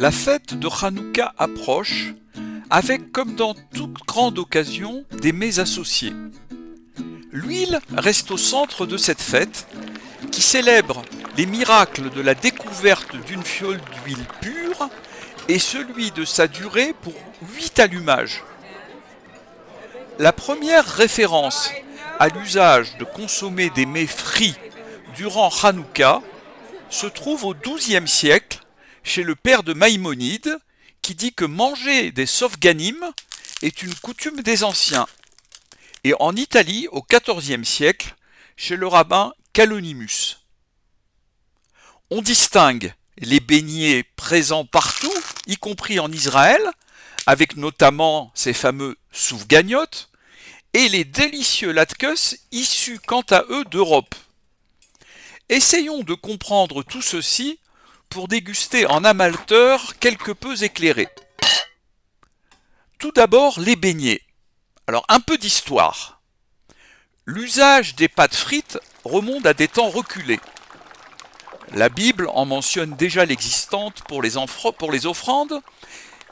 La fête de Hanouka approche, avec, comme dans toute grande occasion, des mets associés. L'huile reste au centre de cette fête, qui célèbre les miracles de la découverte d'une fiole d'huile pure et celui de sa durée pour 8 allumages. La première référence à l'usage de consommer des mets frits durant Hanouka se trouve au XIIe siècle chez le père de Maïmonide, qui dit que manger des sofganim est une coutume des anciens, et en Italie au XIVe siècle chez le rabbin Kalonymus. On distingue les beignets présents partout, y compris en Israël, avec notamment ces fameux soufganiot, et les délicieux latkes issus quant à eux d'Europe. Essayons de comprendre tout ceci pour déguster en amateur quelque peu éclairé. Tout d'abord, les beignets. Alors, un peu d'histoire. L'usage des pâtes frites remonte à des temps reculés. La Bible en mentionne déjà l'existence pour les offrandes,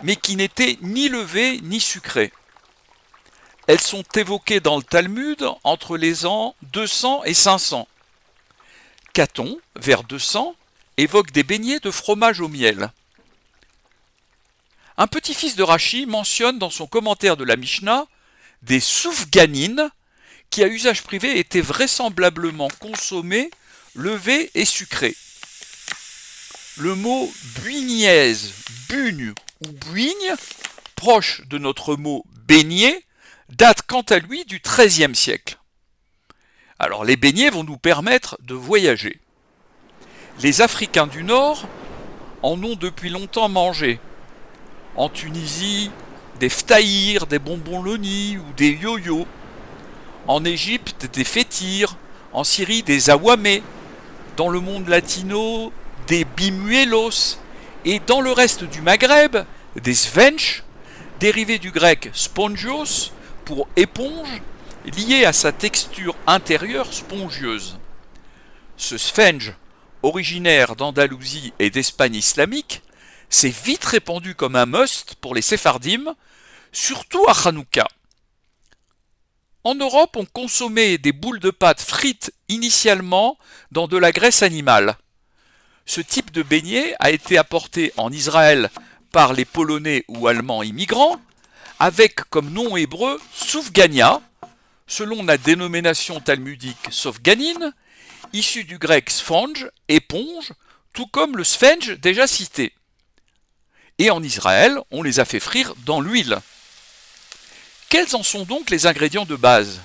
mais qui n'étaient ni levées ni sucrées. Elles sont évoquées dans le Talmud entre les ans 200 et 500. Caton, vers 200, évoque des beignets de fromage au miel. Un petit-fils de Rachi mentionne dans son commentaire de la Mishnah des soufganines qui à usage privé étaient vraisemblablement consommés, levés et sucrés. Le mot buignaise, bugne ou buigne, proche de notre mot beignet, date quant à lui du XIIIe siècle. Alors les beignets vont nous permettre de voyager. Les Africains du Nord en ont depuis longtemps mangé. En Tunisie, des ftaïrs, des bonbons loni ou des yo-yo. En Égypte, des fétirs. En Syrie, des awamés. Dans le monde latino, des bimuelos. Et dans le reste du Maghreb, des svench, dérivés du grec spongios pour éponge, lié à sa texture intérieure spongieuse. Ce sphenge, originaire d'Andalousie et d'Espagne islamique, s'est vite répandu comme un must pour les séphardim, surtout à Hanouka. En Europe, on consommait des boules de pâte frites initialement dans de la graisse animale. Ce type de beignet a été apporté en Israël par les Polonais ou Allemands immigrants, avec comme nom hébreu soufgania, selon la dénomination talmudique sofganine, issu du grec sphange, éponge, tout comme le sphenge déjà cité. Et en Israël, on les a fait frire dans l'huile. Quels en sont donc les ingrédients de base ?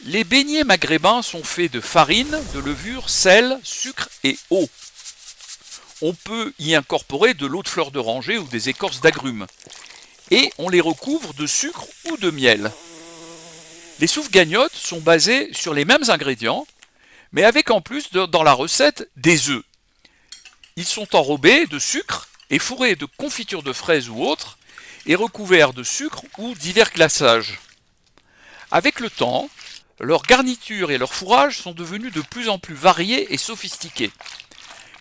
Les beignets maghrébins sont faits de farine, de levure, sel, sucre et eau. On peut y incorporer de l'eau de fleur d'oranger ou des écorces d'agrumes. Et on les recouvre de sucre ou de miel. Les soufganiotes sont basés sur les mêmes ingrédients, mais avec en plus dans la recette des œufs. Ils sont enrobés de sucre et fourrés de confiture de fraises ou autres, et recouverts de sucre ou divers glaçages. Avec le temps, leurs garnitures et leurs fourrages sont devenus de plus en plus variés et sophistiqués.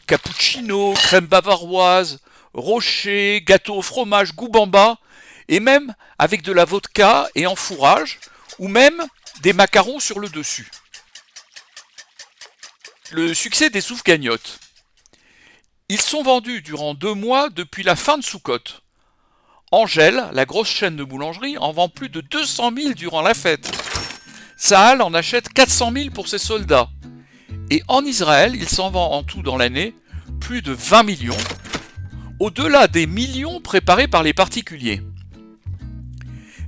Cappuccino, crème bavaroise, rocher, gâteau au fromage, goubamba, et même avec de la vodka et en fourrage, ou même des macarons sur le dessus. Le succès des soufganiotes. Ils sont vendus durant 2 mois depuis la fin de Soukhot. Angèle, la grosse chaîne de boulangerie, en vend plus de 200 000 durant la fête. Tsahal en achète 400 000 pour ses soldats. Et en Israël, il s'en vend en tout dans l'année plus de 20 millions, au-delà des millions préparés par les particuliers.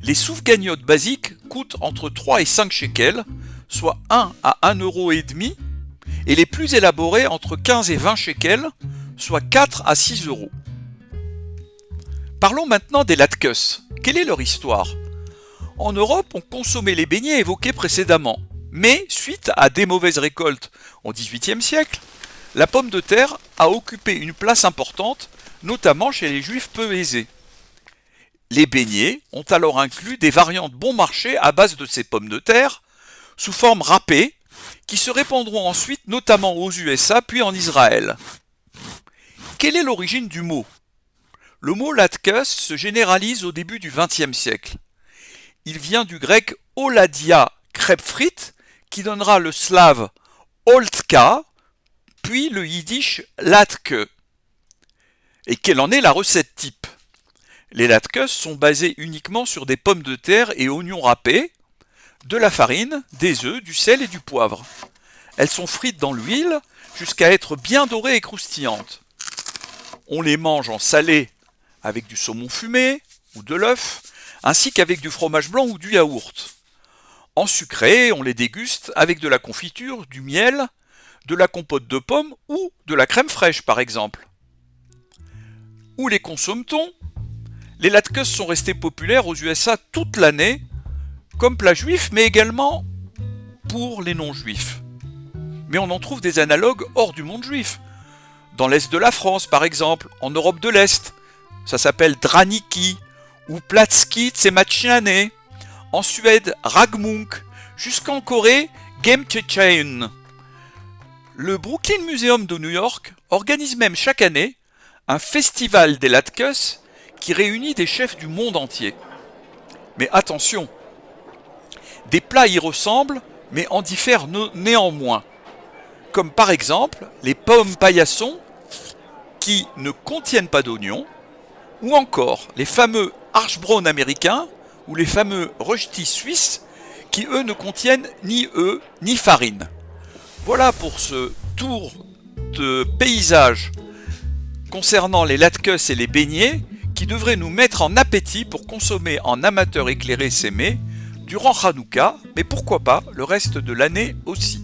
Les soufganiotes basiques coûtent entre 3 et 5 shekels, soit 1 à 1,5 €, et les plus élaborés entre 15 et 20 shekels, soit 4 à 6 €. Parlons maintenant des latkes. Quelle est leur histoire ? En Europe, on consommait les beignets évoqués précédemment, mais suite à des mauvaises récoltes au XVIIIe siècle, la pomme de terre a occupé une place importante, notamment chez les juifs peu aisés. Les beignets ont alors inclus des variantes bon marché à base de ces pommes de terre, sous forme râpée, qui se répandront ensuite notamment aux USA puis en Israël. quelle est l'origine du mot? Le mot latkes se généralise au début du XXe siècle. Il vient du grec oladia krepfrit, qui donnera le slave oltka, puis le yiddish latke. Et quelle en est la recette type? Les latkes sont basés uniquement sur des pommes de terre et oignons râpés, de la farine, des œufs, du sel et du poivre. Elles sont frites dans l'huile jusqu'à être bien dorées et croustillantes. On les mange en salé avec du saumon fumé ou de l'œuf, ainsi qu'avec du fromage blanc ou du yaourt. En sucré, on les déguste avec de la confiture, du miel, de la compote de pommes ou de la crème fraîche par exemple. Où les consomme-t-on? Les latkes sont restés populaires aux USA toute l'année, comme plat juif, mais également pour les non-juifs. Mais on en trouve des analogues hors du monde juif. Dans l'Est de la France, par exemple, en Europe de l'Est, ça s'appelle draniki, ou platski tsemachane. En Suède, ragmunk, jusqu'en Corée, gemchecheun. Le Brooklyn Museum de New York organise même chaque année un festival des latkes qui réunit des chefs du monde entier. Mais attention, des plats y ressemblent, mais en diffèrent néanmoins. Comme par exemple les pommes paillassons qui ne contiennent pas d'oignons, ou encore les fameux harshbrowns américains ou les fameux rösti suisses qui eux ne contiennent ni œufs ni farine. Voilà pour ce tour de paysage concernant les latkes et les beignets qui devraient nous mettre en appétit pour consommer en amateur éclairé ces mets durant Hanouka, mais pourquoi pas le reste de l'année aussi.